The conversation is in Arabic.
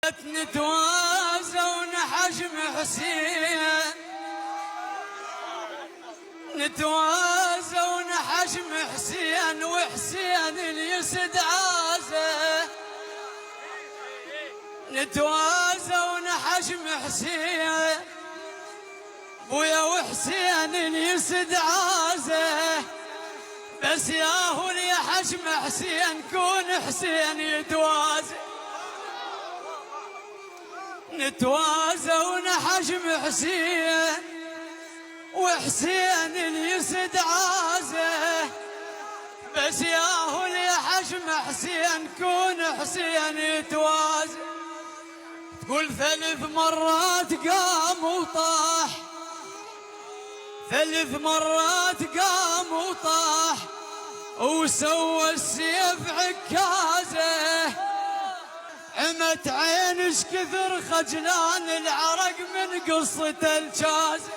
نتوازى ونحجم حسين، نتوازى ونحجم حسين، وحسين اليسد عازه. نتوازى ونحجم حسين بويا وحسين اليسد عازه، بس ياهو يا حجم حسين كون حسين يتوازى. نتوازى ونحجم حسين وحسين اليسد عازه، بس ياهو يا حجم حسين كون حسين يتوازى. تقول 3 مرات قام وطاح، 3 مرات قام وطاح، وسوى السيف عكازه. عمت عين اش كثر خجلان العرق من قصة الجازه.